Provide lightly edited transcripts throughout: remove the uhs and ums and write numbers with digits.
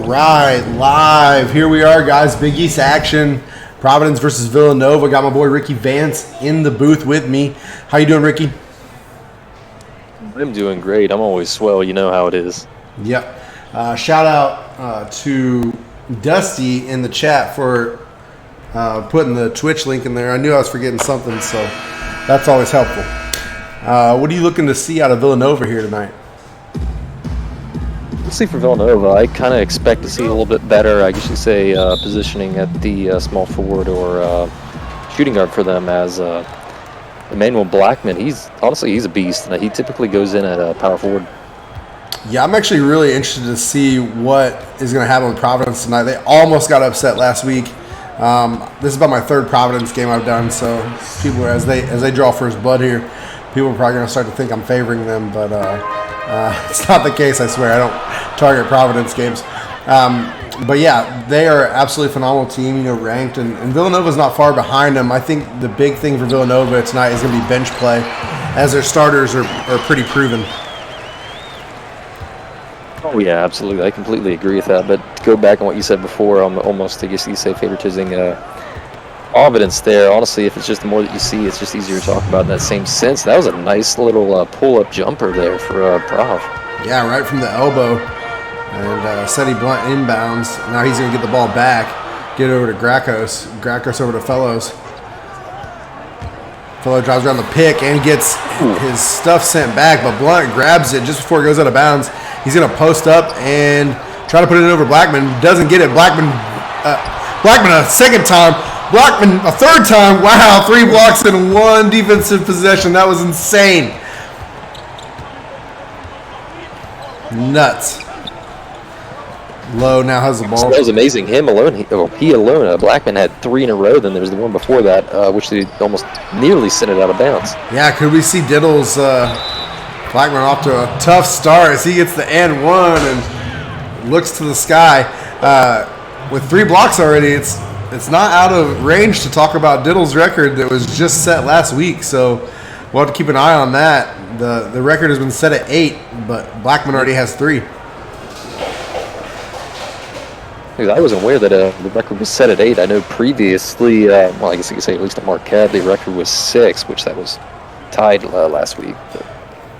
right, live. Here we are, guys. Big East action. Providence versus Villanova. Got my boy Ricky Vance in the booth with me. How you doing, Ricky? I'm doing great. I'm always swell. You know how it is. Yep. Shout out to Dusty in the chat for putting the Twitch link in there. I knew I was forgetting something, so that's always helpful. What are you looking to see out of Villanova here tonight? Let's see for Villanova. I kind of expect to see a little bit better, I guess you say, positioning at the small forward or shooting guard for them as Emmanuel Blackman. He's a beast, and he typically goes in at power forward. Yeah, I'm actually really interested to see what is going to happen with Providence tonight. They almost got upset last week. This is about my third Providence game I've done, so people, as they draw first blood here, people are probably going to start to think I'm favoring them, but it's not the case, I swear. I don't target Providence games. But yeah, they are absolutely phenomenal team, ranked, and Villanova's not far behind them. I think the big thing for Villanova tonight is going to be bench play, as their starters are pretty proven. Oh yeah, absolutely. I completely agree with that. But to go back on what you said before, almost I guess you say favoritism Providence there. Honestly, if it's just the more that you see, it's just easier to talk about in that same sense. That was a nice little pull-up jumper there for Prov. Yeah, right from the elbow. And Seti Blunt inbounds. Now he's going to get the ball back. Get it over to Grakos. Grakos over to Fellows. Fellow drives around the pick and gets his stuff sent back, but Blunt grabs it just before it goes out of bounds. He's going to post up and try to put it over Blackman. Doesn't get it. Blackman a second time. Blackman a third time. Wow, 3 blocks in 1 defensive possession. That was insane. Nuts. Lowe now has the ball. That was amazing. He alone. Blackman had 3 in a row. Then there was the one before that, which they almost nearly sent it out of bounds. Yeah, could we see Diddle's Blackman off to a tough start as he gets the and one and looks to the sky. With 3 blocks already, it's not out of range to talk about Diddle's record that was just set last week. So we'll have to keep an eye on that. The record has been set at 8, but Blackman already has 3. I wasn't aware that the record was set at 8. I know previously, well, I guess you could say at least at Marquette, the record was 6, which that was tied last week. But.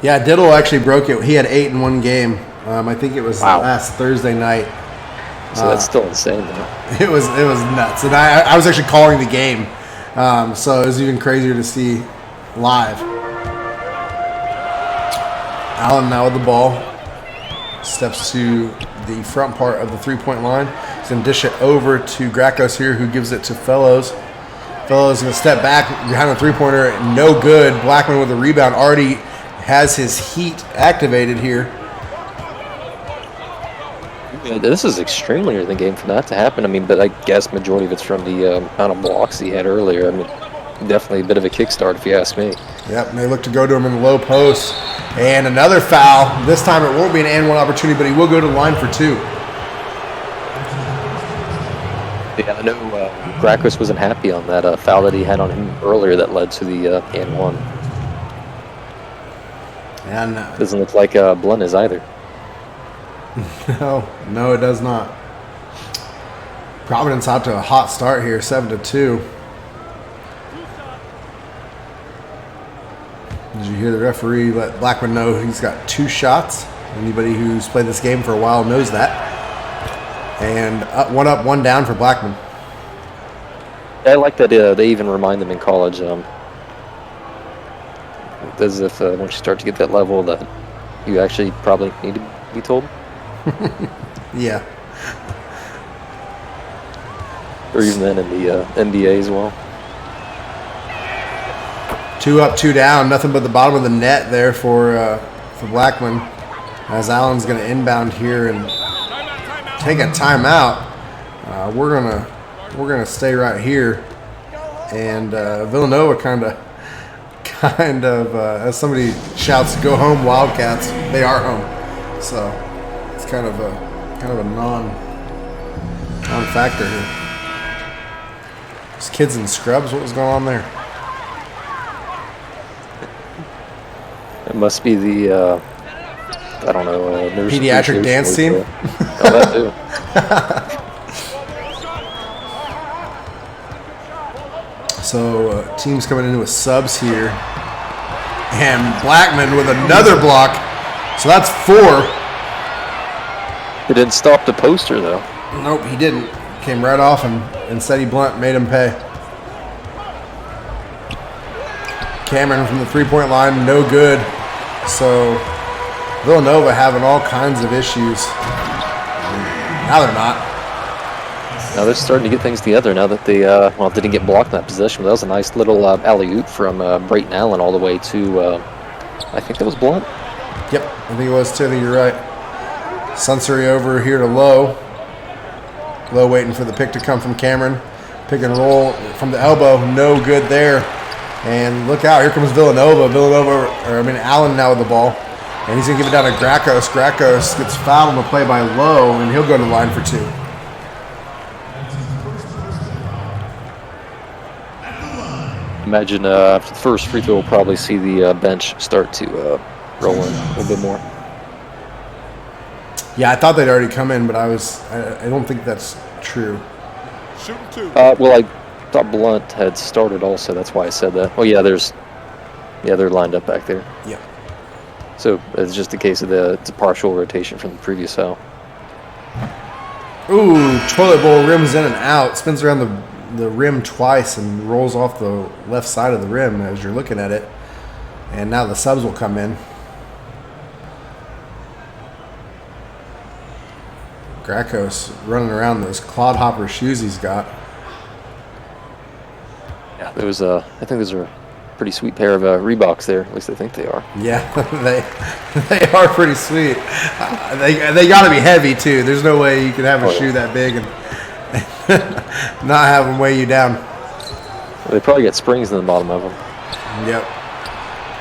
Yeah, Diddle actually broke it. He had 8 in 1 game. I think it was last Thursday night. So that's still insane, though. It was nuts, and I was actually calling the game, so it was even crazier to see live. Allen now with the ball, steps to the front part of the 3-point line. He's going to dish it over to Grakos here, who gives it to Fellows. Fellows going to step back behind the 3-pointer, no good. Blackman with the rebound already has his heat activated here. Yeah, this is extremely early in the game for that to happen. I mean, but I guess majority of it's from the amount of blocks he had earlier. I mean, definitely a bit of a kickstart if you ask me. Yep, and they look to go to him in the low post. And another foul. This time it won't be an and one opportunity, but he will go to the line for 2. Yeah, I know Grakos wasn't happy on that foul that he had on him earlier that led to the and one. And doesn't look like Blunt is either. No, it does not. Providence out to a hot start here, 7-2. Did you hear the referee let Blackman know he's got 2 shots? Anybody who's played this game for a while knows that. And up, 1 down for Blackman. I like that they even remind them in college, as if once you start to get that level that you actually probably need to be told. Yeah. Or even then in the NBA as well. 2 up, 2 down. Nothing but the bottom of the net there for Blackman. As Allen's going to inbound here and take a timeout. We're gonna stay right here. And Villanova kind of as somebody shouts, "Go home, Wildcats!" They are home. So it's kind of a non-factor here. These kids in scrubs. What was going on there? It must be the, I don't know, pediatric dance team. Oh, that too. So teams coming in with subs here. And Blackman with another block. So that's 4. It didn't stop the poster, though. Nope, he didn't. Came right off him. Instead, he blunt made him pay. Cameron from the three-point line, no good. So Villanova having all kinds of issues. Now they're not. Now they're starting to get things together now that they didn't get blocked in that possession. But that was a nice little alley-oop from Brayton Allen all the way to, I think that was Blunt. Yep, I think it was too. I think you're right. Sunsery over here to Lowe. Lowe waiting for the pick to come from Cameron. Pick and roll from the elbow, no good there. And look out, here comes Villanova. Allen now with the ball. And he's going to give it down to Grakos. Grakos gets fouled on the play by Lowe, and he'll go to the line for 2. Imagine after the first free throw, we'll probably see the bench start to roll in a little bit more. Yeah, I thought they'd already come in, but I don't think that's true. Well, I thought Blunt had started also. That's why I said that. Oh, yeah, they're lined up back there. Yep. So it's just a case of it's a partial rotation from the previous foul. Ooh, toilet bowl rims in and out. Spins around the rim twice and rolls off the left side of the rim as you're looking at it. And now the subs will come in. Grakos running around those clodhopper shoes he's got. Yeah, I think those are a pretty sweet pair of Reeboks there. At least I think they are. Yeah, they are pretty sweet. They got to be heavy too. There's no way you can have a shoe that big and not have them weigh you down. Well, they probably got springs in the bottom of them. Yep.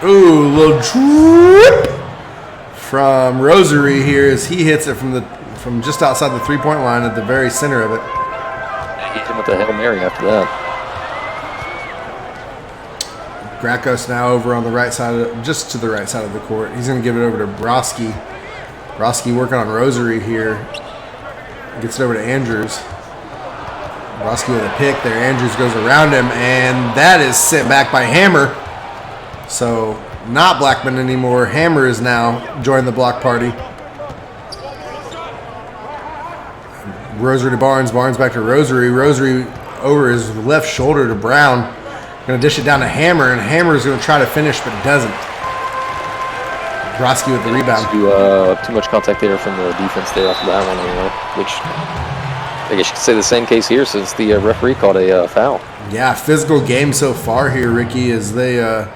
Ooh, little drip from Rosary here as he hits it from just outside the three-point line at the very center of it. He hit him with the Hail Mary after that. Grakos now over on the right side, just to the right side of the court. He's going to give it over to Broski. Broski working on Rosary here. Gets it over to Andrews. Broski with a pick there. Andrews goes around him, and that is sent back by Hammer. So not Blackman anymore. Hammer is now joined the block party. Rosary to Barnes. Barnes back to Rosary. Rosary over his left shoulder to Brown. Going to dish it down to Hammer, and Hammer is going to try to finish, but doesn't. Broski with the rebound. Too much contact there from the defense there after that one, which I guess you could say the same case here since the referee called a foul. Yeah, physical game so far here, Ricky, as they I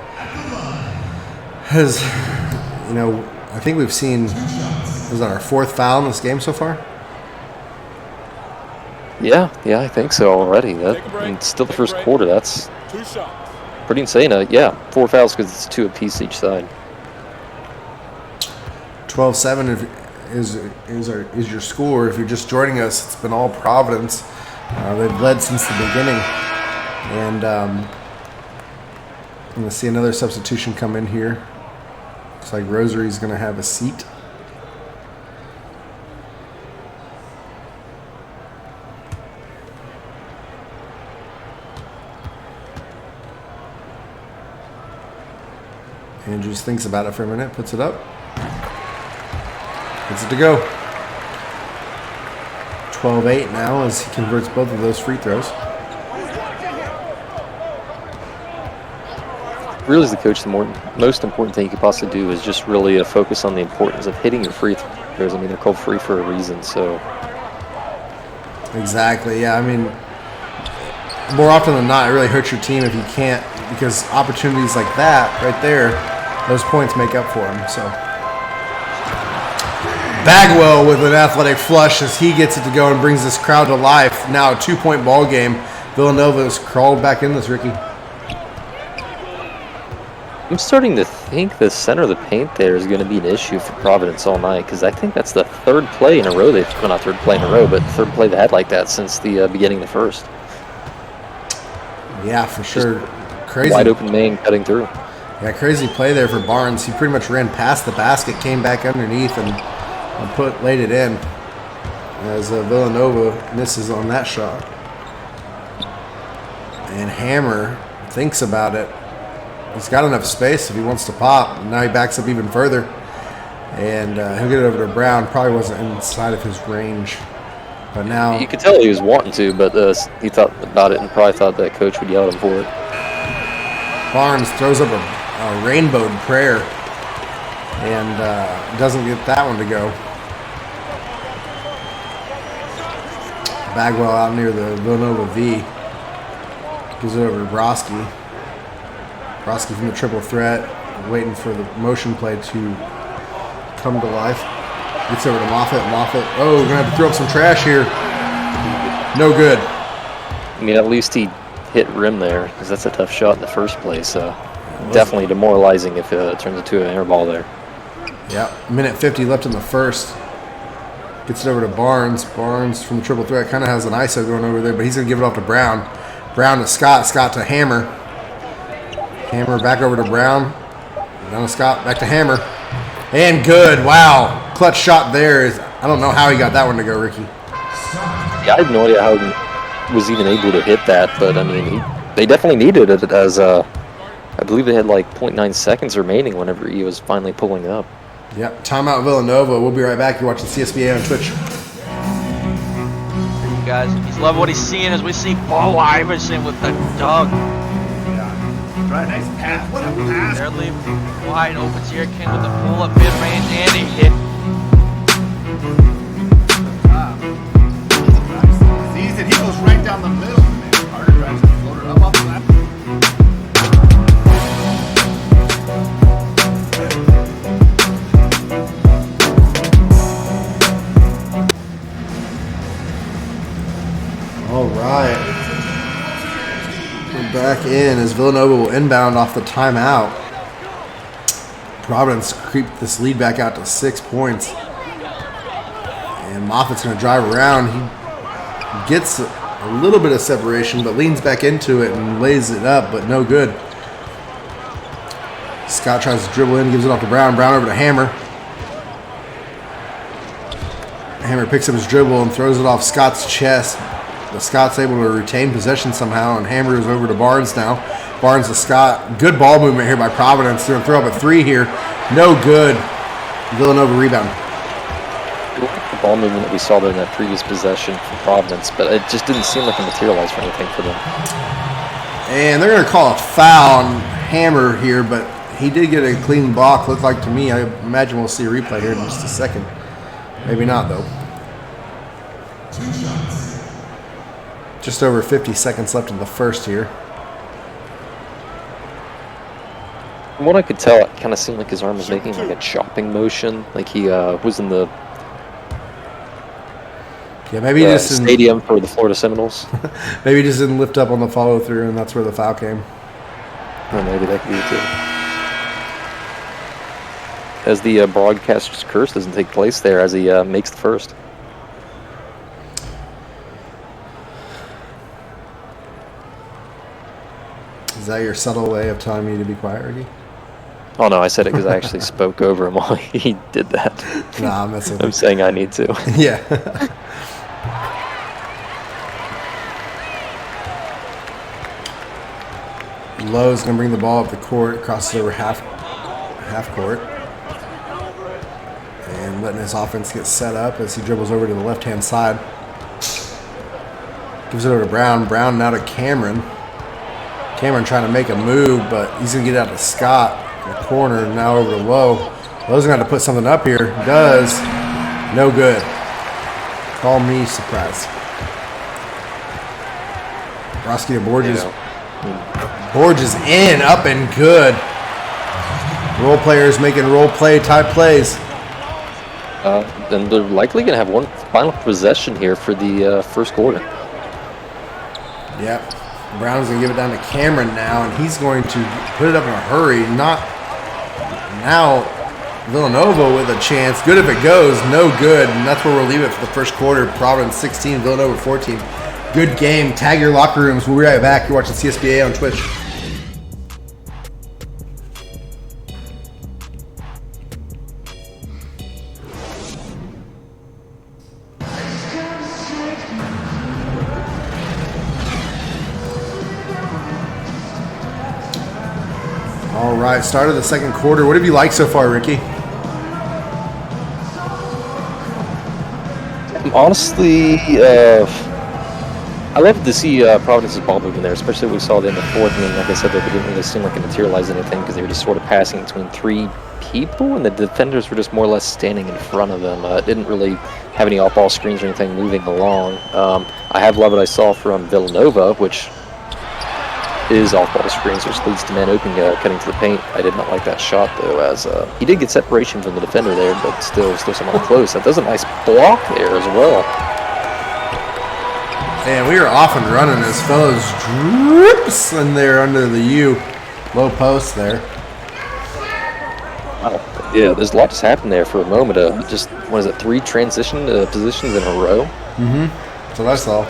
think we've seen, was that our 4th foul in this game so far? Yeah, I think so already. It's still the first quarter. That's pretty insane. 4 fouls because it's 2 apiece each side. 12-7 is your score. If you're just joining us, it's been all Providence. They've led since the beginning. And I'm going to see another substitution come in here. Looks like Rosary's going to have a seat. Andrews thinks about it for a minute, puts it up. Gets it to go. 12-8 now as he converts both of those free throws. Really, as the coach, the most important thing you could possibly do is just really focus on the importance of hitting your free throws. I mean, they're called free for a reason, so. Exactly, yeah. I mean, more often than not, it really hurts your team if you can't, because opportunities like that right there, those points make up for them. So Bagwell with an athletic flush as he gets it to go and brings this crowd to life. Now a 2-point ball game. Villanova has crawled back in this, Ricky. I'm starting to think the center of the paint there is going to be an issue for Providence all night because I think that's the 3rd play in a row not 3rd play in a row, but 3rd play they had like that since the beginning of the first. Yeah, for sure. Crazy. Wide open main cutting through. Yeah, crazy play there for Barnes. He pretty much ran past the basket, came back underneath, and laid it in. as Villanova misses on that shot. And Hammer thinks about it. He's got enough space if he wants to pop. Now he backs up even further. And he'll get it over to Brown. Probably wasn't inside of his range. But now... You could tell he was wanting to, but he thought about it and probably thought that coach would yell at him for it. Barnes throws up a rainbow prayer. And doesn't get that one to go. Bagwell out near the Villanova V. Gives it over to Broski. Broski from the triple threat, waiting for the motion play to come to life. Gets over to Moffitt. Moffitt, oh, we're going to have to throw up some trash here. No good. I mean, at least he hit rim there, because that's a tough shot in the first place. Definitely demoralizing if it turns into an air ball there. Yeah, minute 50 left in the first. Gets it over to Barnes. Barnes from the triple threat kind of has an ISO going over there, but he's going to give it off to Brown. Brown to Scott. Scott to Hammer. Hammer back over to Brown. Down to Scott. Back to Hammer. And good. Wow. Clutch shot there. I don't know how he got that one to go, Ricky. Yeah, I have no idea how he was even able to hit that, but I mean, they definitely needed it as I believe they had like 0.9 seconds remaining whenever he was finally pulling up. Yep. Timeout Villanova. We'll be right back. You're watching CSBA on Twitch. Guys, he's loving what he's seeing as we see Paul Iverson with the dunk. Yeah. Right, nice pass. What a pass. They're leaving wide open here. Ken with the pull-up mid-range, and he hit. It's easy. He goes right down the middle. Man, Carter drives the floater up off the left. All right. We're back in as Villanova will inbound off the timeout. Providence creeped this lead back out to 6 points. And Moffitt's going to drive around. He gets a little bit of separation, but leans back into it and lays it up, but no good. Scott tries to dribble in, gives it off to Brown. Brown over to Hammer. Hammer picks up his dribble and throws it off Scott's chest. But Scott's able to retain possession somehow, and Hammer is over to Barnes now. Barnes to Scott. Good ball movement here by Providence. They're going to throw up a three here. No good. Villanova rebound. The ball movement that we saw there in that previous possession from Providence, but it just didn't seem like it materialized for anything for them. And they're going to call a foul on Hammer here, but he did get a clean block, looked like to me. I imagine we'll see a replay here in just a second. Maybe not, though. 2 shots. Just over 50 seconds left in the first here. From what I could tell, it kind of seemed like his arm was making like a chopping motion, like he was in the Maybe he just didn't, stadium for the Florida Seminoles. maybe he just didn't lift up on the follow through, and that's where the foul came. Or maybe that could be it too. As the broadcaster's curse doesn't take place there as he makes the first. Is that your subtle way of telling me to be quiet, Ricky? Oh no, I said it because I actually spoke over him while he did that. Nah, I'm messing with I'm saying I need to. Yeah. Lowe's going to bring the ball up the court, crosses over half court. And letting his offense get set up as he dribbles over to the left-hand side. Gives it over to Brown. Brown now to Cameron. Cameron trying to make a move, but he's going to get out to Scott in the corner. Now over to Lowe. Lowe's going to have to put something up here. Does. No good. Call me surprised. Broski to Borges. Borges in, up and good. Role players making role play type plays. And they're likely going to have one final possession here for the first quarter. Yep. Brown's going to give it down to Cameron now, and he's going to put it up in a hurry. Not now. Villanova with a chance. Good if it goes. No good. And that's where we'll leave it for the first quarter. Providence 16, Villanova 14. Good game. Tag your locker rooms. We'll be right back. You're watching CSBA on Twitch. All right, start of the second quarter. What have you liked so far, Ricky? Honestly, I love to see Providence's ball movement there, especially what we saw in the fourth. I mean, like I said, they didn't really seem like it materialized anything because they were just sort of passing between three people, and the defenders were just more or less standing in front of them. It didn't really have any off-ball screens or anything moving along. I have loved what I saw from Villanova, which is off-ball screens, which leads to man open cutting to the paint. I did not like that shot, though, as he did get separation from the defender there, but still somewhat close. That does a nice block there as well. And we are off and running as fellows drips in there under the U. Low post there. Yeah, there's a lot just happened there for a moment. Just, what is it, 3 transition positions in a row? Mm-hmm. So that's all.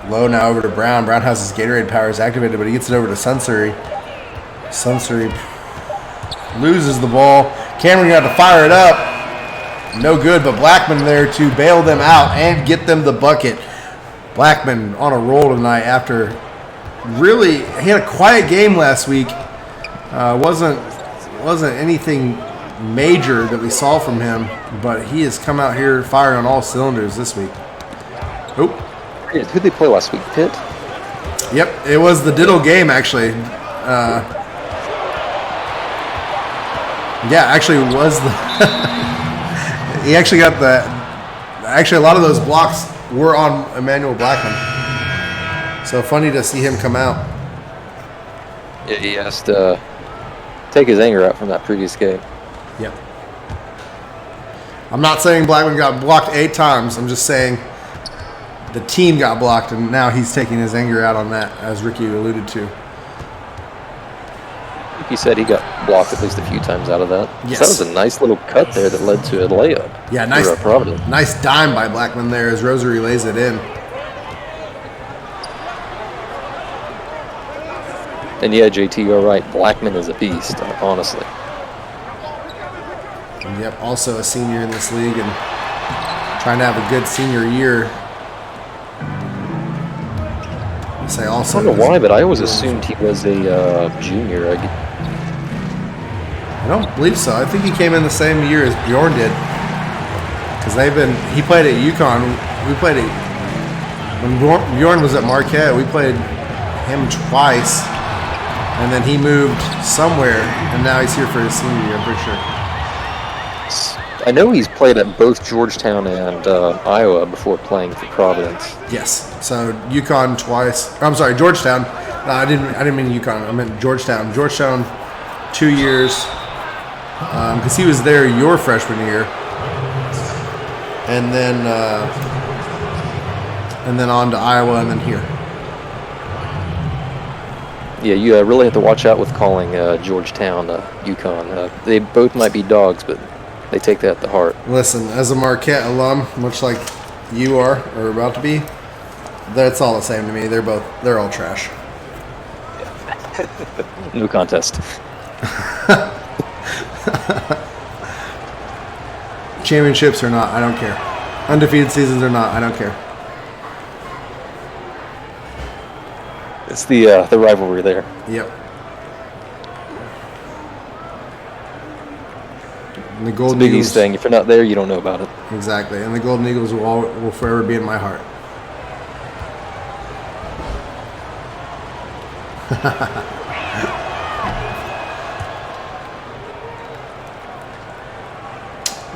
Low now over to Brown. Brown has his Gatorade powers activated, but he gets it over to Sensory. Sensory loses the ball. Cameron got to fire it up. No good, but Blackman there to bail them out and get them the bucket. Blackman on a roll tonight after really, he had a quiet game last week. Wasn't anything major that we saw from him, but he has come out here firing on all cylinders this week. Oop. Who'd they play last week? Pitt? Yep, it was the Diddle game, actually. Yeah, actually was the... he actually got the... Actually, a lot of those blocks were on Emmanuel Blackman. So funny to see him come out. Yeah, he has to take his anger out from that previous game. Yep. I'm not saying Blackman got blocked 8 times. I'm just saying the team got blocked, and now he's taking his anger out on that, as Ricky alluded to. He said he got blocked at least a few times out of that. Yes. So that was a nice little cut there that led to a layup. Yeah, nice. For Providence. Nice dime by Blackman there as Rosary lays it in. And yeah, JT, you're right. Blackman is a beast, honestly. And yep, also a senior in this league and trying to have a good senior year. I say also. I don't know why, but I always assumed he was a junior. I don't believe so. I think he came in the same year as Bjorn did. Because he played at UConn. We played when Bjorn was at Marquette, we played him twice. And then he moved somewhere, and now he's here for his senior year, I'm pretty sure. I know he's played at both Georgetown and Iowa before playing for Providence. Yes. So UConn twice. I'm sorry, Georgetown. No, I didn't mean UConn. I meant Georgetown. Georgetown, 2 years. Because he was there your freshman year, and then on to Iowa, and then here. Yeah, you really have to watch out with calling Georgetown UConn. They both might be dogs, but they take that to heart. Listen, as a Marquette alum, much like you are or about to be, that's all the same to me. They're all trash. No contest. Championships or not, I don't care. Undefeated seasons or not, I don't care. It's the rivalry there. Yep. And the It's a Golden Big Eagles East thing. If you're not there, you don't know about it. Exactly, and the Golden Eagles will forever be in my heart.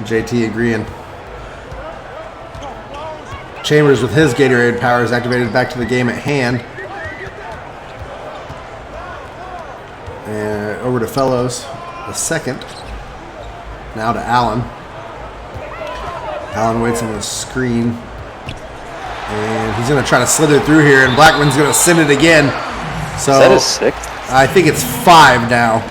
JT agreeing. Chambers with his Gatorade powers activated back to the game at hand. And over to Fellows, the second. Now to Allen. Allen waits on the screen. And he's going to try to slither through here, and Blackman's going to send it again. So Is that his 6th? I think it's 5 now.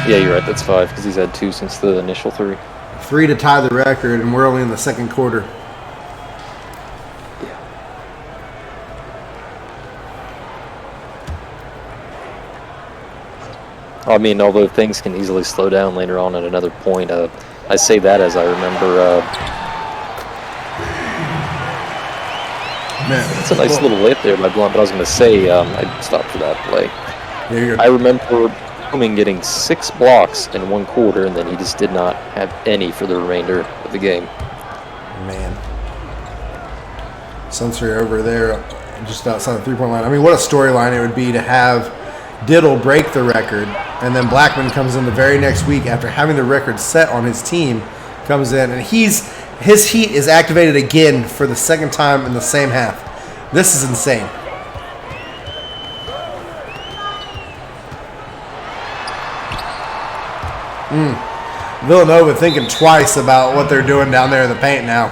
Yeah, you're right. That's 5 because he's had 2 since the initial 3. 3 to tie the record, and we're only in the second quarter. I mean, although things can easily slow down later on at another point, I say that as I remember Man, It's a nice little layup there by Blunt, but I was going to say I'd stop for that play. Yeah, you're I remember Cumming getting 6 blocks in 1 quarter, and then he just did not have any for the remainder of the game. Man. Sensory over there just outside the three-point line. I mean, what a storyline it would be to have Diddle break the record, and then Blackman comes in the very next week after having the record set on his team, comes in, and his heat is activated again for the second time in the same half. This is insane. Villanova thinking twice about what they're doing down there in the paint now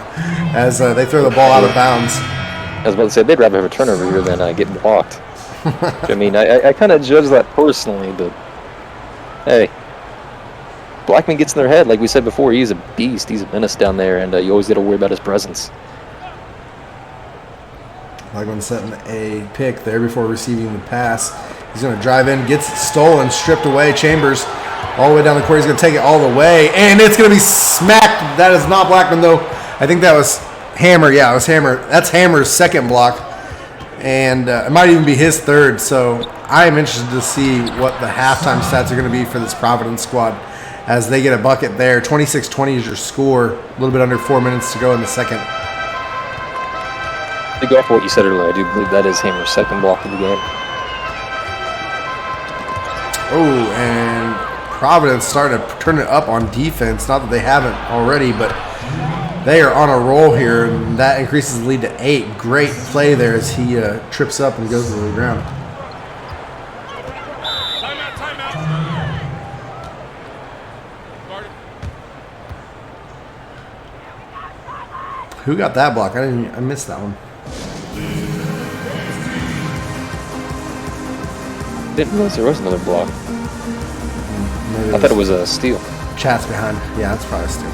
as they throw the ball out of bounds. I was about to say, they'd rather have a turnover here than get blocked. I mean, I kind of judge that personally, but hey, Blackman gets in their head. Like we said before, he's a beast. He's a menace down there, and you always got to worry about his presence. Blackman setting a pick there before receiving the pass. He's going to drive in, gets it stolen, stripped away. Chambers all the way down the court. He's going to take it all the way, and it's going to be smacked. That is not Blackman, though. I think that was Hammer. Yeah, it was Hammer. That's Hammer's second block, and it might even be his third. So I am interested to see what the halftime stats are going to be for this Providence squad as they get a bucket there. 26-20 is your score. A little bit under 4 minutes to go in the second. To go off what you said earlier, I do believe that is Hammer's second block of the game. Oh, and Providence starting to turn it up on defense. Not that they haven't already, but they are on a roll here, and that increases the lead to 8. Great play there as he trips up and goes to the ground. Who got that block? I missed that one. Didn't realize there was another block. Maybe I thought it was a steal. Chat's behind. Yeah, that's probably a steal.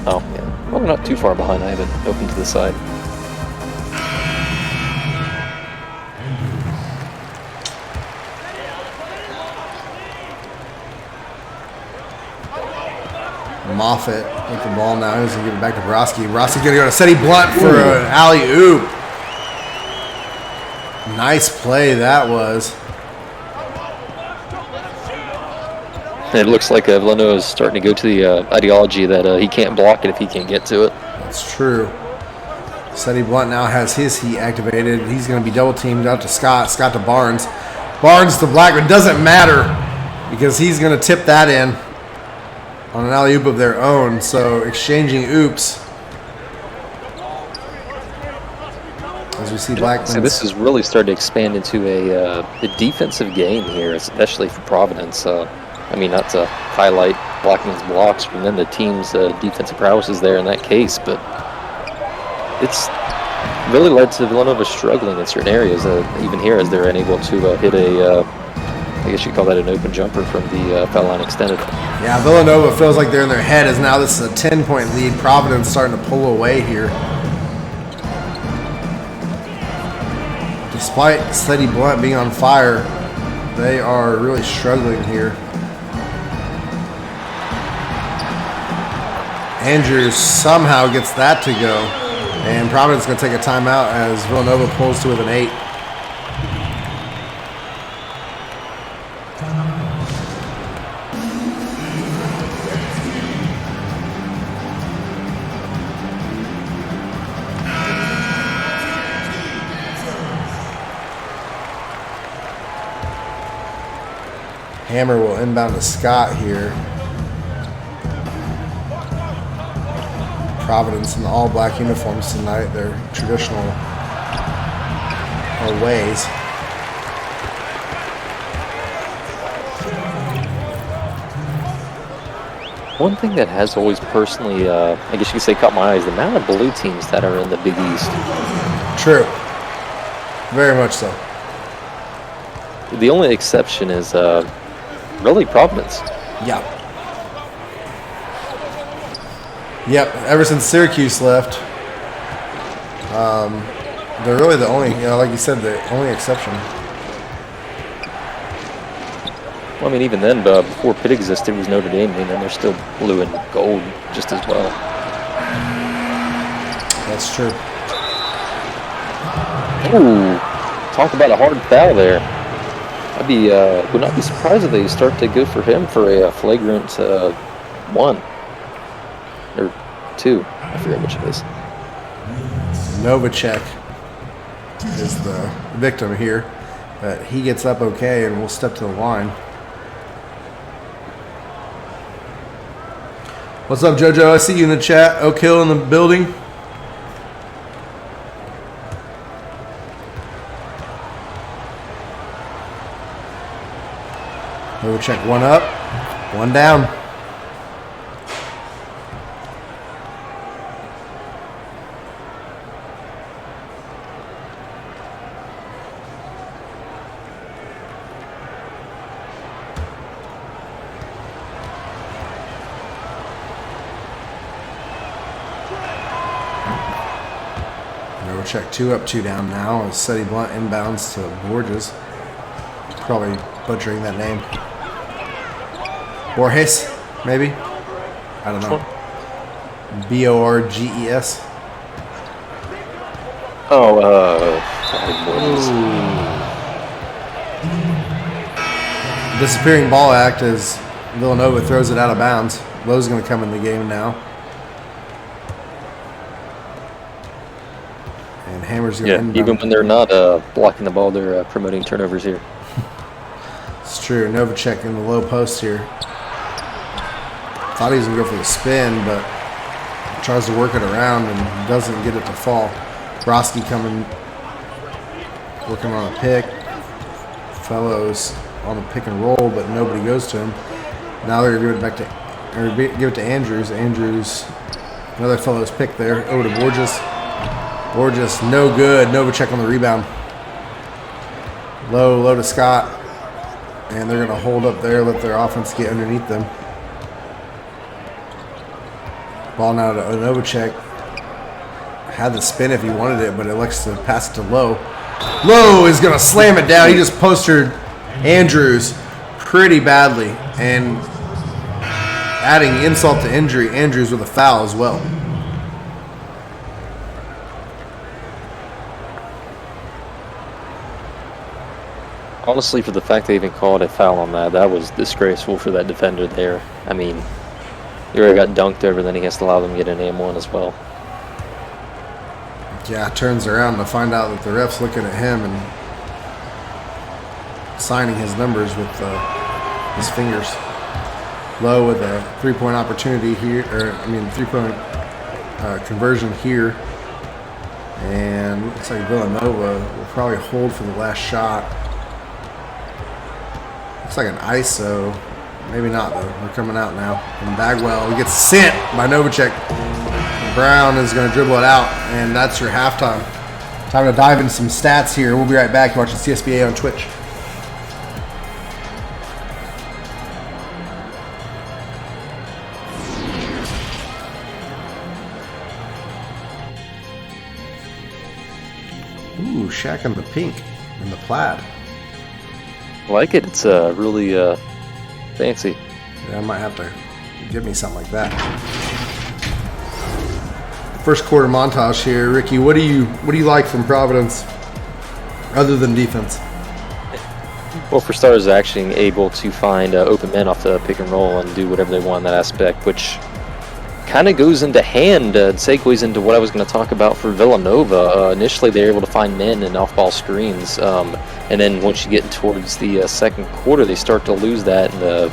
Oh, yeah. Well, not too far behind. I have it open to the side. Moffitt with the ball now. He's going to give it back to Broski. Broski's going to go to Seti Blunt for an alley-oop. Nice play that was. It looks like Villanova is starting to go to the ideology that he can't block it if he can't get to it. That's true. Seti Blunt now has his heat activated. He's going to be double teamed out to Scott. Scott to Barnes. Barnes to Blackman. Doesn't matter because he's going to tip that in on an alley-oop of their own. So exchanging oops. As we see Blackman. So this has really started to expand into a defensive game here, especially for Providence. I mean, not to highlight Blackman's blocks and then the team's defensive prowess is there in that case, but it's really led to Villanova struggling in certain areas, even here as they're unable to hit a, I guess you call that an open jumper from the foul line extended. Yeah, Villanova feels like they're in their head as now this is a 10-point lead. Providence starting to pull away here. Despite Seti Blunt being on fire, they are really struggling here. Andrews somehow gets that to go, and Providence is going to take a timeout as Villanova pulls to within 8. Hammer will inbound to Scott here. Providence in the all-black uniforms tonight, their traditional ways. One thing that has always personally, I guess you could say, caught my eye is the amount of blue teams that are in the Big East. True. Very much so. The only exception is really Providence. Yeah. Yep, ever since Syracuse left, they're really the only, like you said, the only exception. Well, I mean, even then, before Pitt existed, was Notre Dame, and then they're still blue and gold just as well. That's true. Ooh, talk about a hard foul there. Would not be surprised if they start to go for him for a flagrant 1 or 2. I forget which it is. Novacek is the victim here, but he gets up okay, and we'll step to the line. What's up, JoJo? I see you in the chat. Oak Hill in the building. Novacek 1 up, 1 down. Novacek 2 up, 2 down now. As Seti Blunt inbounds to Borges. Probably butchering that name. Borges, maybe? I don't know. Borges. Disappearing ball act as Villanova throws it out of bounds. Lowe's going to come in the game now. And Hammer's going to inbound. Even when they're not blocking the ball, they're promoting turnovers here. It's true. Novacek in the low post here. Thought he was going to go for the spin, but tries to work it around and doesn't get it to fall. Broski coming, working on a pick. Fellows on the pick and roll, but nobody goes to him. Now they're going to give it back to, or give it to Andrews. Andrews, another Fellows pick there. Over to Borges. Borges, no good. Novacek on the rebound. Low to Scott. And they're going to hold up there, let their offense get underneath them. Ball now to Novacek. Had the spin if he wanted it, but elects to pass it to Lowe. Lowe is going to slam it down. He just postered Andrews pretty badly. And adding insult to injury, Andrews with a foul as well. Honestly, for the fact they even called a foul on that, that was disgraceful for that defender there. I mean, he already got dunked over, then he has to allow them to get an AM1 as well. Yeah, turns around to find out that the ref's looking at him and signing his numbers with his fingers. Low with a three-point opportunity here, three-point conversion here. And looks like Villanova will probably hold for the last shot. Looks like an ISO. Maybe not, though. They're coming out now. And Bagwell gets sent by Novacek. Brown is going to dribble it out, and that's your halftime. Time to dive into some stats here. We'll be right back. You're watching CSBA on Twitch. Ooh, Shaq in the pink and the plaid. I like it. It's really fancy. Yeah, I might have to give me something like that. First quarter montage here, Ricky. What do you like from Providence, other than defense? Well, for starters, actually able to find open men off the pick and roll and do whatever they want in that aspect, which kind of goes into segues into what I was going to talk about for Villanova. Initially, they were able to find men and off-ball screens, and then once you get towards the second quarter, they start to lose that, and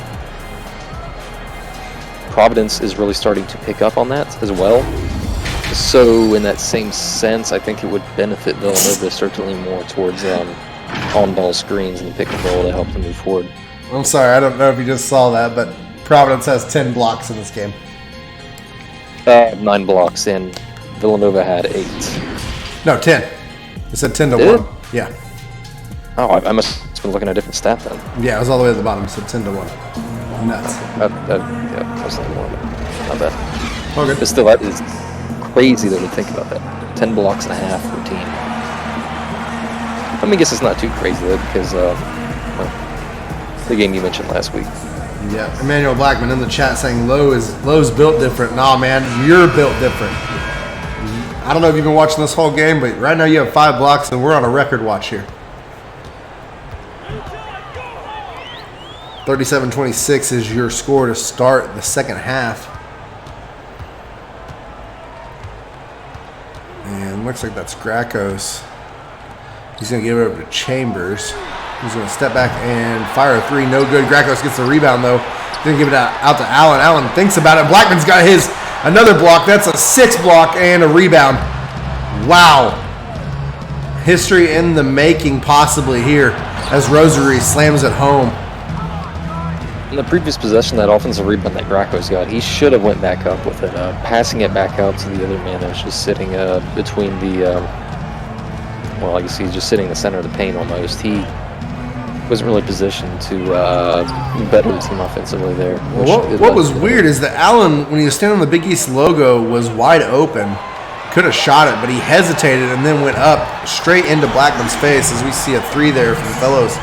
Providence is really starting to pick up on that as well. So in that same sense, I think it would benefit Villanova to start to lean more towards on-ball screens and the pick and roll to help them move forward. I'm sorry, I don't know if you just saw that, but Providence has 10 blocks in this game. 9 blocks, and Villanova had 8. No, 10. It said 10 to Did 1. it? Yeah. Oh, I must have been looking at a different stat then. Yeah, it was all the way at the bottom. It said 10 to 1. Nuts. Yeah, I was thinking more of it. Not bad. Okay. But still, that is crazy that we think about that. 10 blocks and a half per team. I mean, I guess it's not too crazy though, because the game you mentioned last week. Yeah, Emmanuel Blackman in the chat saying Lowe's built different. Nah, man, you're built different. I don't know if you've been watching this whole game, but right now you have 5 blocks, and we're on a record watch here. 37-26 is your score to start the second half. And looks like that's Gracos. He's going to give it over to Chambers. He's going to step back and fire a 3. No good. Gracos gets the rebound, though. Going to give it out to Allen. Allen thinks about it. Blackman's got his another block. That's a 6 block and a rebound. Wow. History in the making possibly here as Rosary slams it home. In the previous possession, that offensive rebound that Gracos got, he should have went back up with it, passing it back out to the other man that was just sitting between the, well, I guess he's just sitting in the center of the paint almost. He wasn't really positioned to better the team offensively there. What was weird is that Allen, when he was standing on the Big East logo, was wide open. Could have shot it, but he hesitated and then went up straight into Blackman's face, as we see a 3 there from Fellows.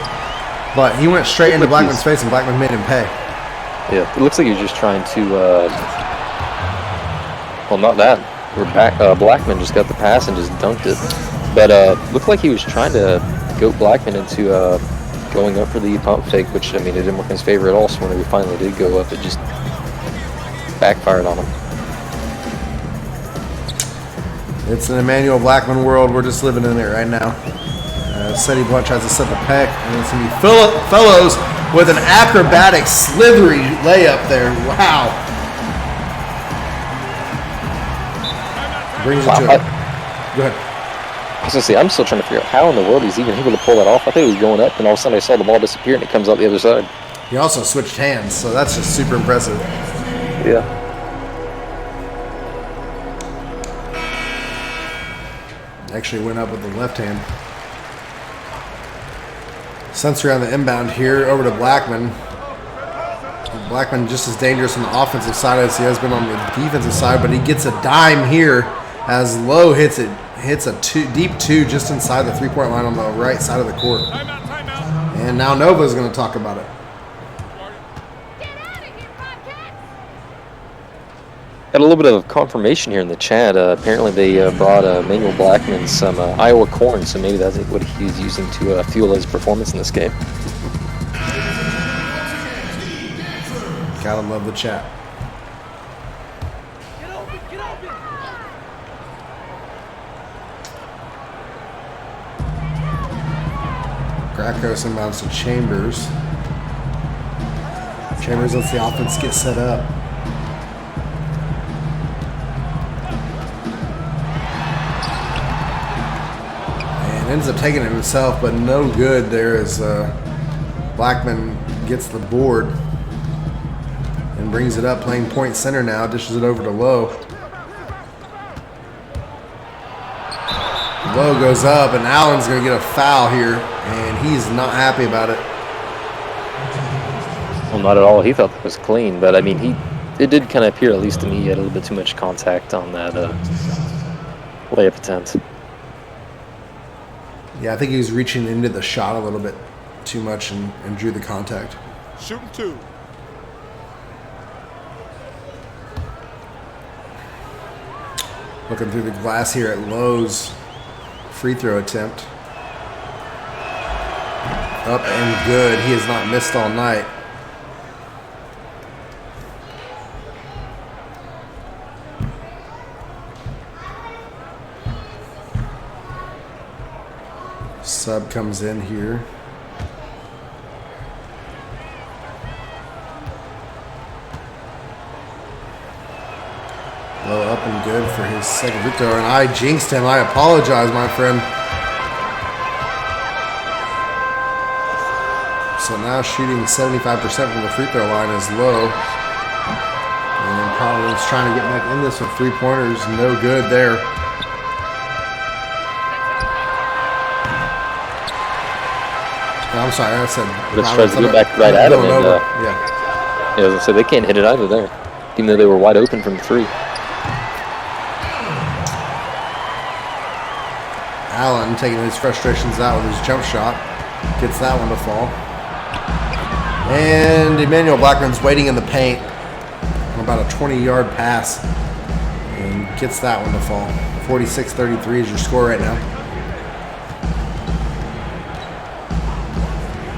But he went straight into Blackman's face, and Blackman made him pay. Yeah, it looks like he was just trying to, well, not that. We're back. Blackman just got the pass and just dunked it. But looked like he was trying to goat Blackman into going up for the pump fake, which, I mean, it didn't work in his favor at all. So when he finally did go up, it just backfired on him. It's an Emmanuel Blackman world. We're just living in it right now. Seti Blunt tries to set the peck, and it's going to be Fellows with an acrobatic, slithery layup there. Wow. Brings it to him. Go ahead. I was going to say, I'm still trying to figure out how in the world he's even able to pull that off. I thought he was going up, and all of a sudden I saw the ball disappear, and it comes out the other side. He also switched hands, so that's just super impressive. Yeah. Actually went up with the left hand. Sensor on the inbound here over to Blackman. Blackman just as dangerous on the offensive side as he has been on the defensive side, but he gets a dime here as Lowe hits a deep 2 just inside the 3-point line on the right side of the court. And now Nova's going to talk about it. Got a little bit of confirmation here in the chat. Apparently they brought Emmanuel Blackman some Iowa corn, so maybe that's what he's using to fuel his performance in this game. Gotta love the chat. Gracos inbounds to Chambers. Chambers lets the offense get set up. Ends up taking it himself, but no good there as Blackman gets the board and brings it up, playing point center now, dishes it over to Lowe. Lowe goes up, and Allen's going to get a foul here, and he's not happy about it. Well, not at all. He thought that was clean, but I mean, it did kind of appear, at least to me, he had a little bit too much contact on that layup attempt. Yeah, I think he was reaching into the shot a little bit too much and drew the contact. Shooting 2. Looking through the glass here at Lowe's free throw attempt. Up and good. He has not missed all night. Sub comes in here. Low up and good for his second free throw, and I jinxed him. I apologize, my friend. So now shooting 75% from the free throw line is Low. And Providence trying to get back in this with 3-pointers. No good there. I'm sorry, I said. Let's try to go back right at him. And, yeah. As I said, they can't hit it either there, even though they were wide open from 3. Allen taking his frustrations out with his jump shot. Gets that one to fall. And Emmanuel Blackman's waiting in the paint on about a 20-yard pass. And Gets that one to fall. 46-33 is your score right now.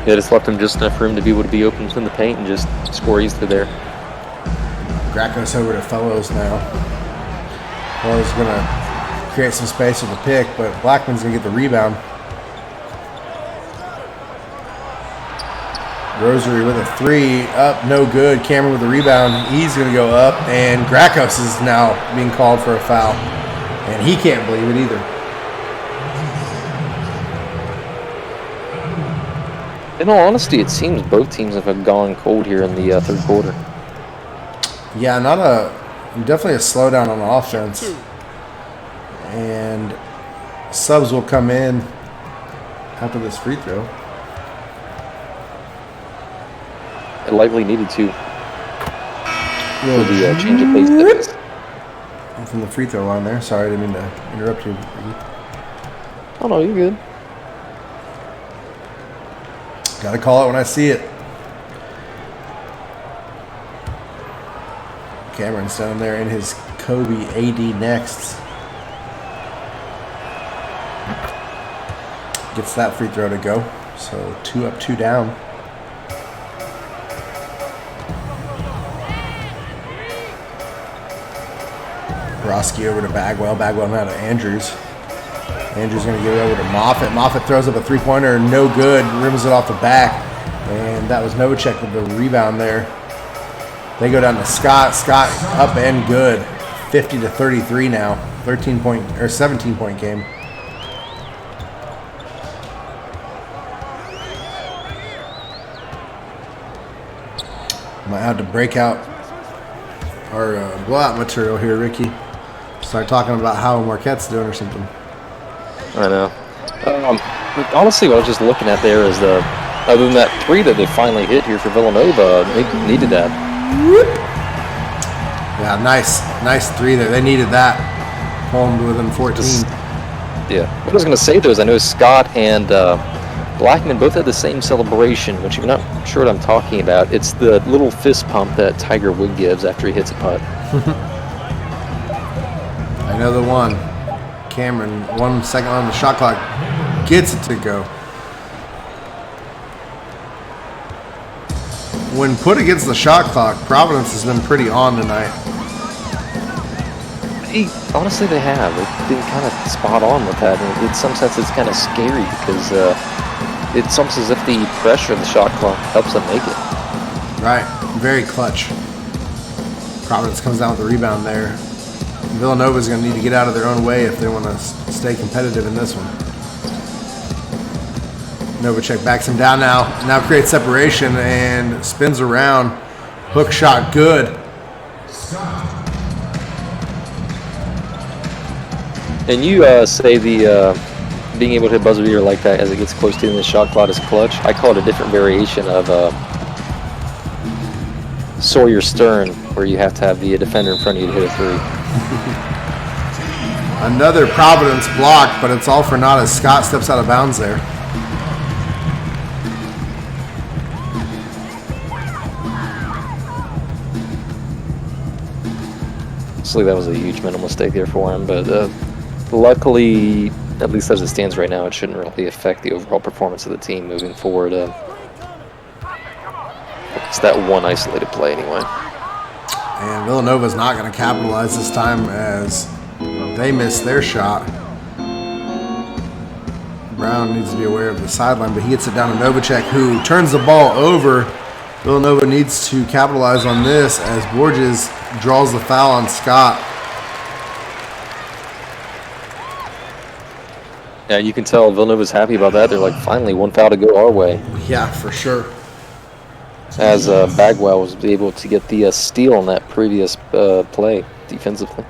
Yeah, just left him just enough room to be able to be open in the paint and just score easily there. Gracos over to Fellows now. Fellows going to create some space with the pick, but Blackman's going to get the rebound. Rosary with a 3, up, no good. Cameron with the rebound. He's going to go up, and Gracos is now being called for a foul. And he can't believe it either. In all honesty, it seems both teams have gone cold here in the third quarter. Yeah, definitely a slowdown on offense. And subs will come in after this free throw. It likely needed to. For the change of pace. From the free throw line there. Sorry, I didn't mean to interrupt you. Oh, no, you're good. Gotta call it when I see it. Cameron's down there in his Kobe AD next. Gets that free throw to go. So 2 up, 2 down. Broski over to Bagwell. Bagwell now to Andrews. Andrews going to give it over to Moffitt. Moffitt throws up a three-pointer. No good. Rims it off the back. And that was Novacek with the rebound there. They go down to Scott. Scott up and good. 50-33 now. 17-point game. Might have to break out our blowout material here, Ricky. Start talking about how Marquette's doing or something. I know. Honestly, what I was just looking at there is other than that 3 that they finally hit here for Villanova, they needed that. Yeah, nice 3 there. They needed that. Home within 14. Yeah. What I was going to say though is I know Scott and Blackman both had the same celebration, which if you're not sure what I'm talking about, it's the little fist pump that Tiger Wood gives after he hits a putt. I know the one. Cameron, 1 second on the shot clock, gets it to go. When put against the shot clock, Providence has been pretty on tonight. Honestly, they have. They've been kind of spot on with that. And in some sense, it's kind of scary because it's almost as if the pressure of the shot clock helps them make it. Right. Very clutch. Providence comes down with the rebound there. Villanova's going to need to get out of their own way if they want to stay competitive in this one. Novacek backs him down now. Now creates separation and spins around. Hook shot good. And you say the being able to hit buzzer beater like that as it gets close to the shot clock is clutch. I call it a different variation of Sawyer Stern, where you have to have the defender in front of you to hit a 3. Another Providence block, but it's all for naught as Scott steps out of bounds there. Honestly, that was a huge mental mistake there for him, but luckily, at least as it stands right now, it shouldn't really affect the overall performance of the team moving forward. It's that one isolated play anyway. And Villanova's not going to capitalize this time as they miss their shot. Brown needs to be aware of the sideline, but he gets it down to Novacek, who turns the ball over. Villanova needs to capitalize on this as Borges draws the foul on Scott. Yeah, you can tell Villanova's happy about that. They're like, finally, one foul to go our way. Yeah, for sure. As Bagwell was able to get the steal on that previous play defensively.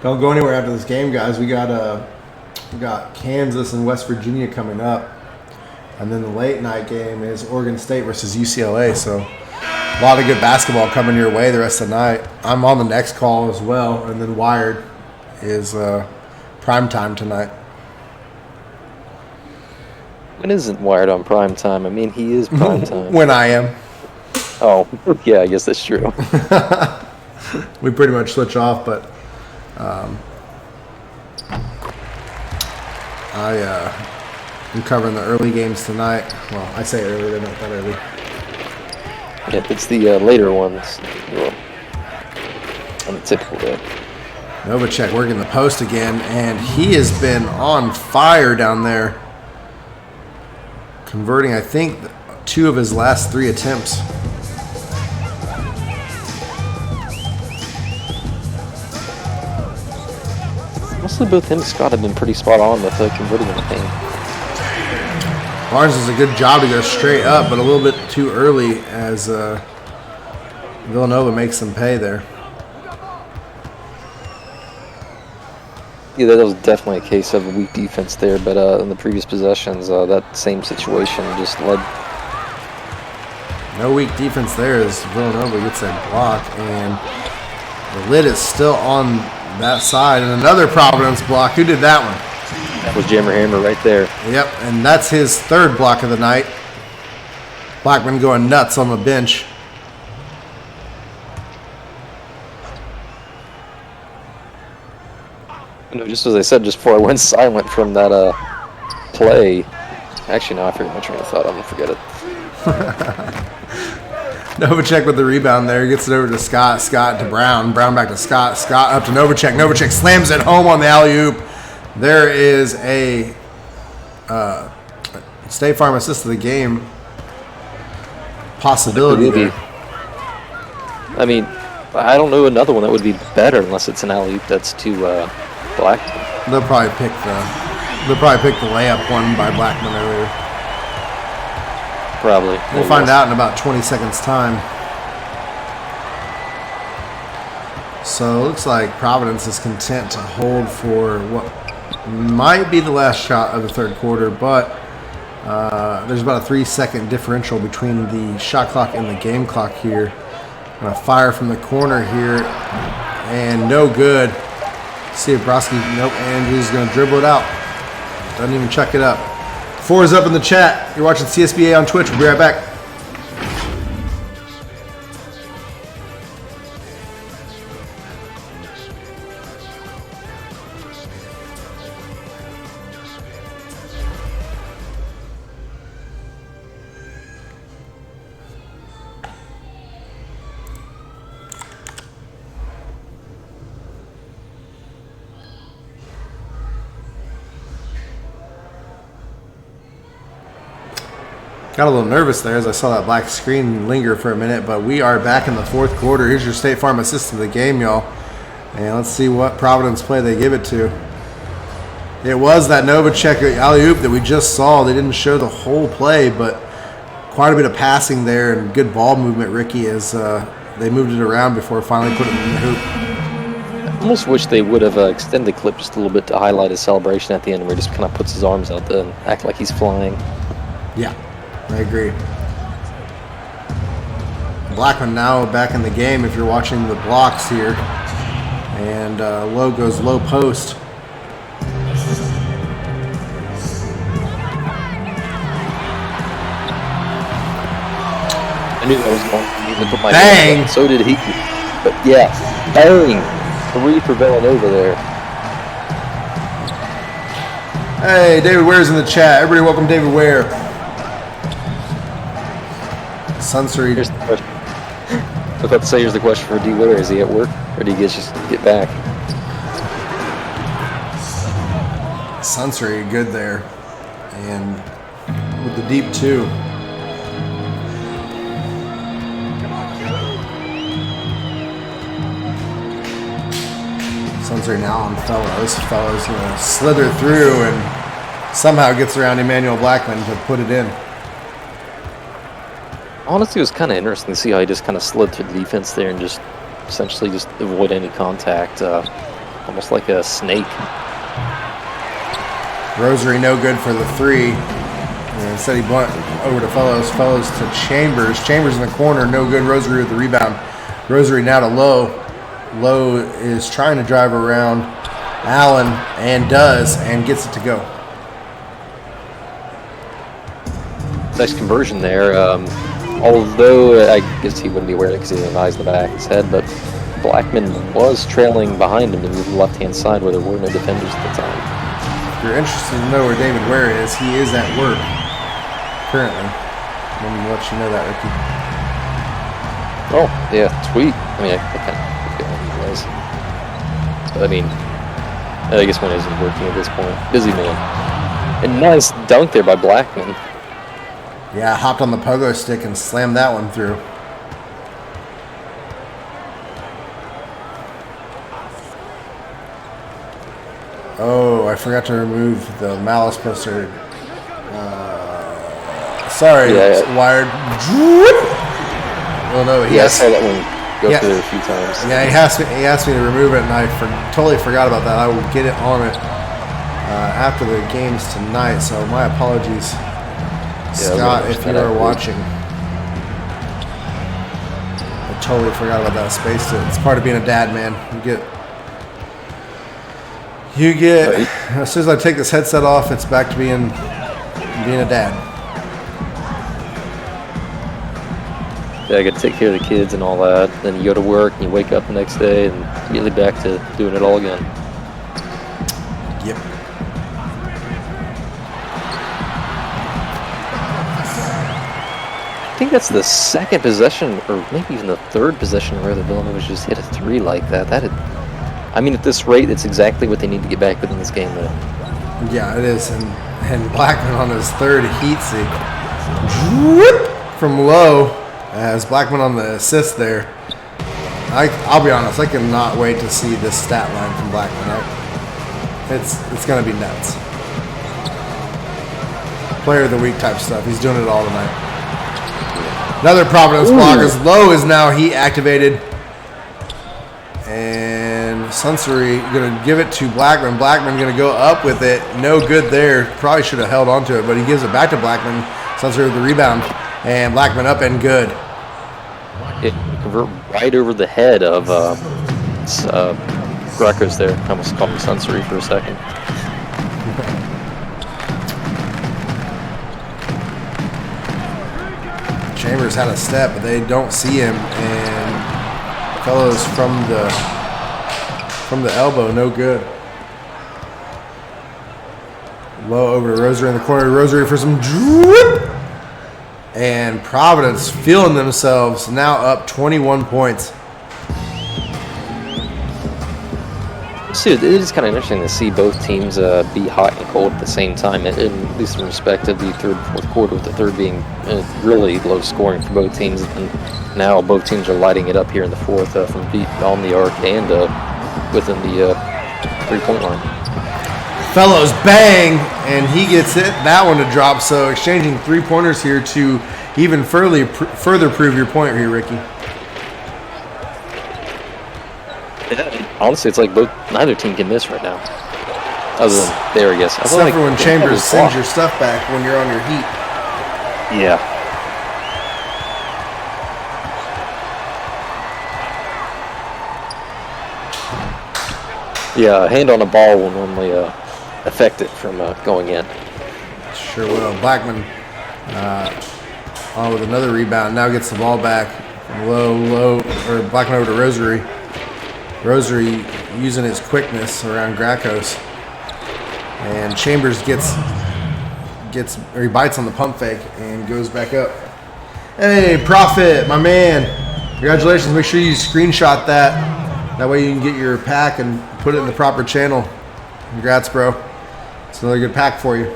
Don't go anywhere after this game, guys. We got Kansas and West Virginia coming up. And then the late night game is Oregon State versus UCLA. So a lot of good basketball coming your way the rest of the night. I'm on the next call as well. And then Wired is prime time tonight. Blackman isn't wired on prime time. I mean, he is prime time. When I am. Oh, yeah, I guess that's true. We pretty much switch off, but I'm covering the early games tonight. Well, I say early, they're not that early. Yeah, it's the later ones. Well, on the typical day. Novacek working the post again, and he has been on fire down there. Converting, I think, 2 of his last 3 attempts. Mostly both him and Scott have been pretty spot on with converting in the paint. Barnes does a good job to go straight up, but a little bit too early as Villanova makes them pay there. Yeah, that was definitely a case of a weak defense there, but in the previous possessions, that same situation just led. No weak defense there as Villanova gets that block, and the lid is still on that side. And another Providence block. Who did that one? That was Jammer Hammer right there. Yep, and that's his 3rd block of the night. Blackman going nuts on the bench. You know, just as I said just before I went silent from that play. Actually, no, I forget my train of thought. I'm going to forget it. Novacek with the rebound there. Gets it over to Scott. Scott to Brown. Brown back to Scott. Scott up to Novacek. Novacek slams it home on the alley-oop. There is a State Farm assist of the game possibility there. I mean, I don't know another one that would be better unless it's an alley-oop that's too black. They'll probably pick the layup one by Blackman earlier. Probably. We'll find out in about 20 seconds time. So it looks like Providence is content to hold for what might be the last shot of the 3rd quarter, but there's about a 3-second differential between the shot clock and the game clock here. Gonna fire from the corner here, and no good. See if Broski, nope, Andrews gonna dribble it out. Doesn't even check it up. 4 is up in the chat. You're watching CSBA on Twitch. We'll be right back. Got a little nervous there as I saw that black screen linger for a minute, but we are back in the 4th quarter. Here's your State Farm assist of the game, y'all. And let's see what Providence play they give it to. It was that Novacek alley-oop that we just saw. They didn't show the whole play, but quite a bit of passing there and good ball movement, Ricky, as they moved it around before finally putting it in the hoop. I almost wish they would have extended the clip just a little bit to highlight his celebration at the end where he just kind of puts his arms out there and act like he's flying. Yeah. I agree. Blackman now back in the game if you're watching the blocks here. And low goes low post. I knew I was going to even put my Bang! hand up. So did he. But yeah, bang! 3 for Villanova there. Hey, David Ware's in the chat. Everybody welcome David Ware. Sunsery. Here's the question. I was about to say, here's the question for D. Ware. Is he at work, or did he just get back? Sunsery good there. And with the deep 2. Sunsery now on Fellows. Fellows going to slither through and somehow gets around Emmanuel Blackman to put it in. Honestly, it was kind of interesting to see how he just kind of slid through the defense there and just essentially just avoid any contact, almost like a snake. Rosary no good for the 3. And instead he went over to Fellows. Fellows to Chambers. Chambers in the corner, no good. Rosary with the rebound. Rosary now to Lowe. Lowe is trying to drive around Allen and does and gets it to go. Nice conversion there. Although I guess he wouldn't be aware of it because he has eyes in the back of his head, but Blackman was trailing behind him to the left-hand side where there were no defenders at the time. If you're interested to know where David Ware is, he is at work currently. Let me let you know that, Ricky. Oh, yeah, sweet. I mean, I kind of forget what he was. But, I mean, I guess when he isn't working at this point. Busy man. And nice dunk there by Blackman. Yeah, hopped on the pogo stick and slammed that one through. Oh, I forgot to remove the Malice poster. Sorry, Yeah. Wired. Well, no, I saw that one go through a few times. Yeah, he asked me to remove it, and I totally forgot about that. I will get it on it after the games tonight, so my apologies, Scott, if you are watching. I totally forgot about that space. It's part of being a dad, man. You get Right. As soon as I take this headset off, it's back to being a dad. Yeah, I got to take care of the kids and all that. Then you go to work and you wake up the next day and immediately back to doing it all again. Yep. I think that's the second possession, or maybe even the third possession where the Villanova just hit a three like that. I mean, at this rate, it's exactly what they need to get back within this game, though. Yeah, it is. And Blackman on his third heat seek. From low, as Blackman on the assist there. I'll be honest, I cannot wait to see this stat line from Blackman. It's going to be nuts. Player of the week type stuff. He's doing it all tonight. Another Providence block as Low is now heat activated. And Sunsery going to give it to Blackman. Blackman going to go up with it. No good there. Probably should have held on to it, but he gives it back to Blackman. Sunsery with the rebound. And Blackman up and good. It convert right over the head of Greco's there. I almost called him Sunsery for a second. Chambers had a step, but they don't see him. And fellows from the elbow, no good. Low over to Rosary in the corner. Rosary for some drip. And Providence feeling themselves, now up 21 points. So it is kind of interesting to see both teams be hot and cold at the same time, at least in respect of the third and fourth quarter, with the third being really low scoring for both teams. And now both teams are lighting it up here in the fourth from deep on the arc and within the three-point line. Fellows bang, and he gets that one to drop. So exchanging three-pointers here to even further prove your point here, Ricky. Honestly, it's like neither team can miss right now. Other than there, I guess. Except for when Chambers sends your stuff back when you're on your heat. Yeah. Yeah, a hand on a ball will normally affect it from going in. Sure will. Blackman on with another rebound. Now gets the ball back. Low, or Blackman over to Rosary. Rosary using his quickness around Gracos. And Chambers he bites on the pump fake and goes back up. Hey, Prophet, my man. Congratulations. Make sure you screenshot that. That way you can get your pack and put it in the proper channel. Congrats, bro. It's another good pack for you.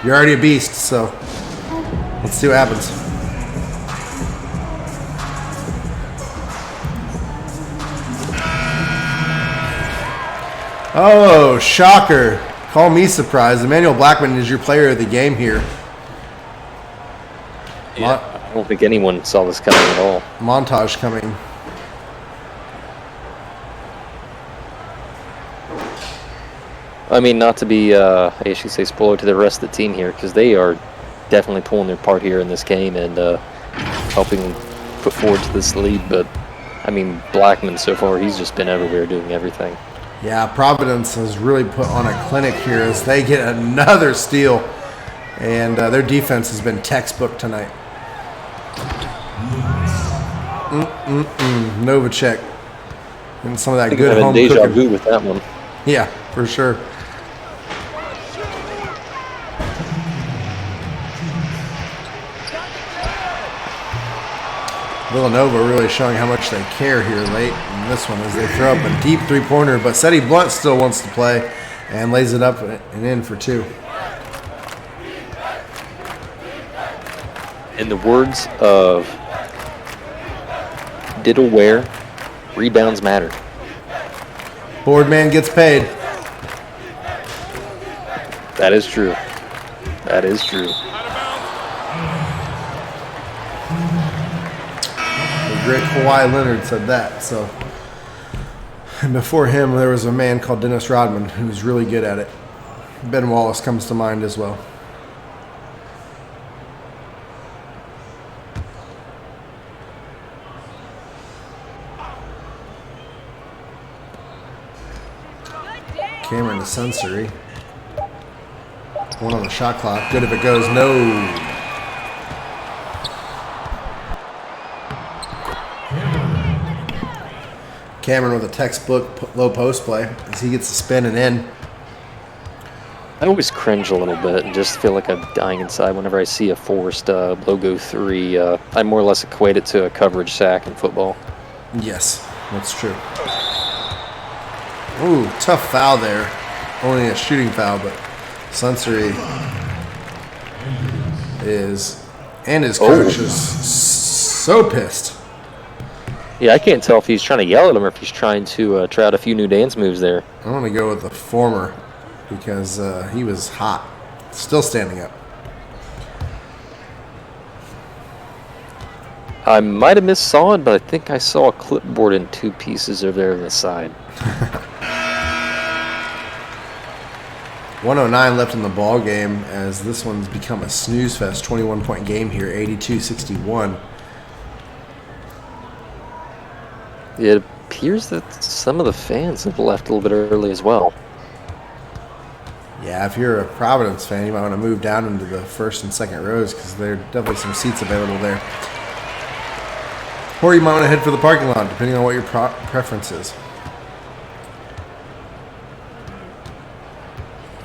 You're already a beast, so let's see what happens. Oh, shocker. Call me surprised. Emmanuel Blackman is your player of the game here. Yeah, I don't think anyone saw this coming at all. Montage coming. I mean, not to be, I should say, spoiler to the rest of the team here, because they are definitely pulling their part here in this game and helping put forward to this lead. But, I mean, Blackman so far, he's just been everywhere doing everything. Yeah, Providence has really put on a clinic here as they get another steal. And their defense has been textbook tonight. Novacek. And some of that I think good I'm home having deja cooking. vu with that one. Yeah, for sure. Villanova really showing how much they care here late in this one as they throw up a deep three-pointer. But Seti Blunt still wants to play and lays it up and in for 2. In the words of Diddle Ware, rebounds matter. Board man gets paid. That is true. That is true. The great Kawhi Leonard said that. So, and before him, there was a man called Dennis Rodman who was really good at it. Ben Wallace comes to mind as well. Cameron to Sensory. 1 on the shot clock. Good if it goes. No. Cameron with a textbook low post play as he gets the spin and in. I always cringe a little bit and just feel like I'm dying inside whenever I see a forced logo 3. I more or less equate it to a coverage sack in football. Yes, that's true. Ooh, tough foul there. Only a shooting foul, but Sensory is, and his coach is so pissed. Yeah, I can't tell if he's trying to yell at him or if he's trying to try out a few new dance moves there. I'm going to go with the former because he was hot. Still standing up. I might have missaw it, but I think I saw a clipboard in 2 pieces over there on the side. 109 left in the ball game as this one's become a snooze fest. 21-point game here, 82-61. It appears that some of the fans have left a little bit early as well. Yeah, if you're a Providence fan, you might want to move down into the first and second rows because there are definitely some seats available there. Or you might want to head for the parking lot, depending on what your preference is.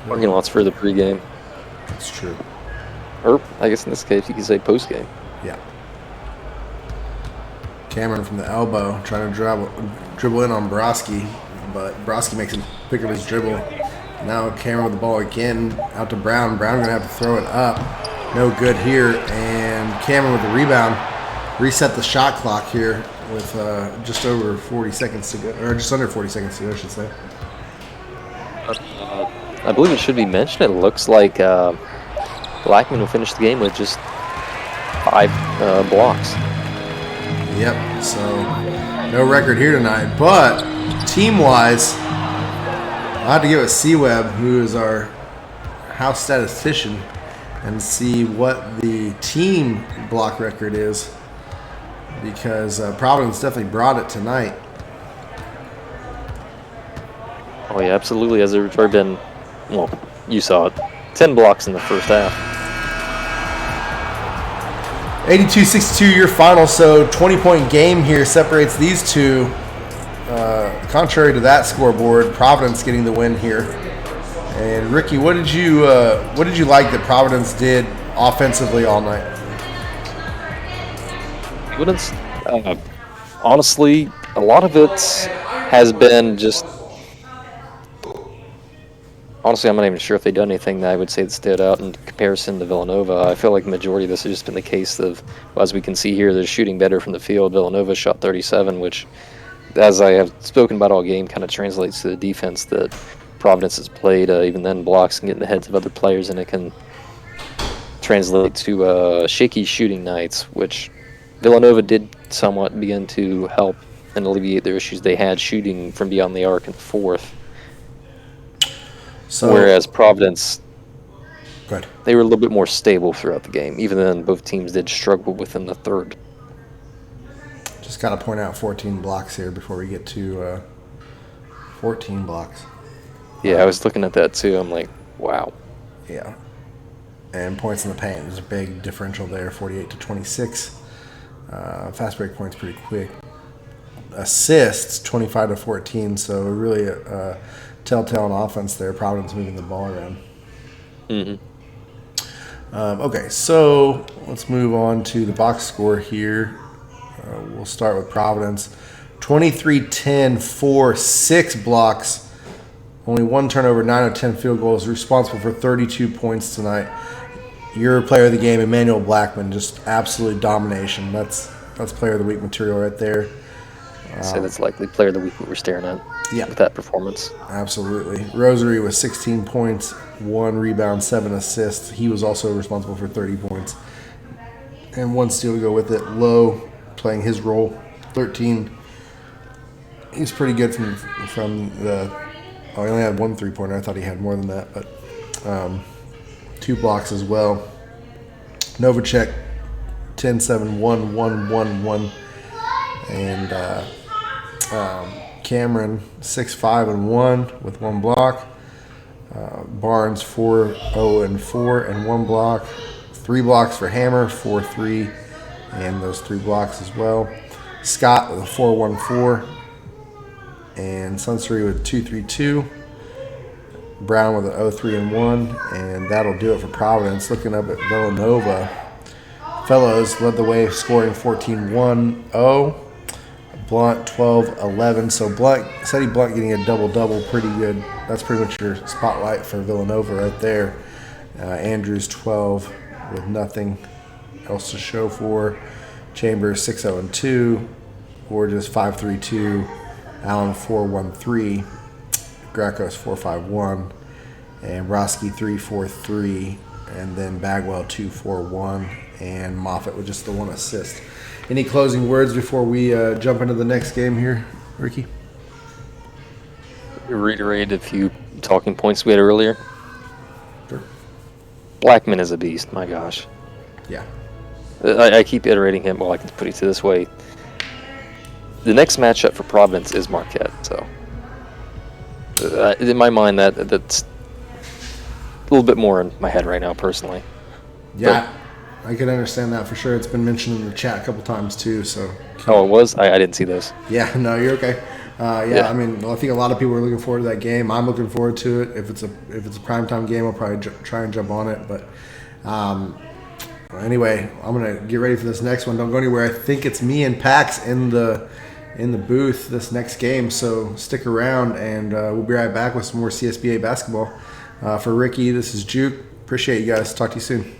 Parking lots for the pregame. That's true. Or, I guess in this case, you could say postgame. Yeah. Cameron from the elbow trying to dribble in on Broski, but Broski makes him pick up his dribble. Now Cameron with the ball again, out to Brown. Brown going to have to throw it up. No good here. And Cameron with the rebound. Reset the shot clock here with just over 40 seconds to go, or just under 40 seconds to go, I should say. I believe it should be mentioned. It looks like Blackman will finish the game with just 5 blocks. Yep, so no record here tonight. But team-wise, I'll have to give it C-Web, who is our house statistician, and see what the team block record is. Because Providence definitely brought it tonight. Oh, yeah, absolutely. As there's already been, well, you saw it, 10 blocks in the first half. 82-62 your final, so 20-point game here separates these two. Contrary to that scoreboard, Providence getting the win here. And Ricky, what did you like that Providence did offensively all night? Providence, honestly, a lot of it has been just. Honestly, I'm not even sure if they've done anything that I would say that stood out in comparison to Villanova. I feel like the majority of this has just been the case of, as we can see here, they're shooting better from the field. Villanova shot 37, which, as I have spoken about all game, kind of translates to the defense that Providence has played. Even then, blocks and get in the heads of other players, and it can translate to shaky shooting nights, which Villanova did somewhat begin to help and alleviate their issues they had shooting from beyond the arc in the fourth. So, whereas Providence, good. They were a little bit more stable throughout the game. Even then, both teams did struggle within the third. Just got to point out 14 blocks here before we get to 14 blocks. Yeah, I was looking at that too. I'm like, wow. Yeah. And points in the paint. There's a big differential there, 48 to 26. Fast break points pretty quick. Assists, 25 to 14. So really a telltale on offense there. Providence moving the ball around. Okay, so let's move on to the box score here. We'll start with Providence. 23-10, 4, 6 blocks. Only 1 turnover, 9 of 10 field goals. Responsible for 32 points tonight. Your player of the game, Emmanuel Blackman, just absolute domination. That's player of the week material right there. I'd say that's likely player of the week we were staring at. Yeah. With that performance. Absolutely. Rosary was 16 points, 1 rebound, 7 assists. He was also responsible for 30 points. And 1 steal to go with it. Lowe playing his role, 13. He's pretty good from the... Oh, he only had 1 3-pointer. I thought he had more than that, but 2 blocks as well. Novacek, 10-7, 1-1-1-1. And Cameron, 6-5-1 with 1 block. Barnes, 4-0-4 and 1 block. 3 blocks for Hammer, 4-3, and those 3 blocks as well. Scott with a 4-1-4. And Sunstery with 2-3-2. Brown with an 0-3-1. And that'll do it for Providence. Looking up at Villanova. Fellows led the way, scoring 14-1-0. Blunt 12-11. So Sadie Blunt getting a double-double, pretty good. That's pretty much your spotlight for Villanova right there. Andrews 12 with nothing else to show for. Chambers 6-0-2. Borges 5-3-2. Allen 4-1-3. Gracos 4-5-1. And Broski 3-4-3. And then Bagwell 2-4-1. And Moffitt with just the 1 assist. Any closing words before we jump into the next game here, Ricky? Reiterate a few talking points we had earlier. Sure. Blackman is a beast, my gosh. Yeah. I keep iterating him. Well, I can put it this way. The next matchup for Providence is Marquette, so in my mind, that's a little bit more in my head right now, personally. Yeah, I can understand that for sure. It's been mentioned in the chat a couple times too. So. Oh, it was? I didn't see those. Yeah, no, you're okay. Yeah, I mean, I think a lot of people are looking forward to that game. I'm looking forward to it. If it's a primetime game, I'll probably try and jump on it. But anyway, I'm gonna get ready for this next one. Don't go anywhere. I think it's me and Pax in the booth this next game. So stick around, and we'll be right back with some more CSBA basketball. For Ricky, this is Juke. Appreciate you guys. Talk to you soon.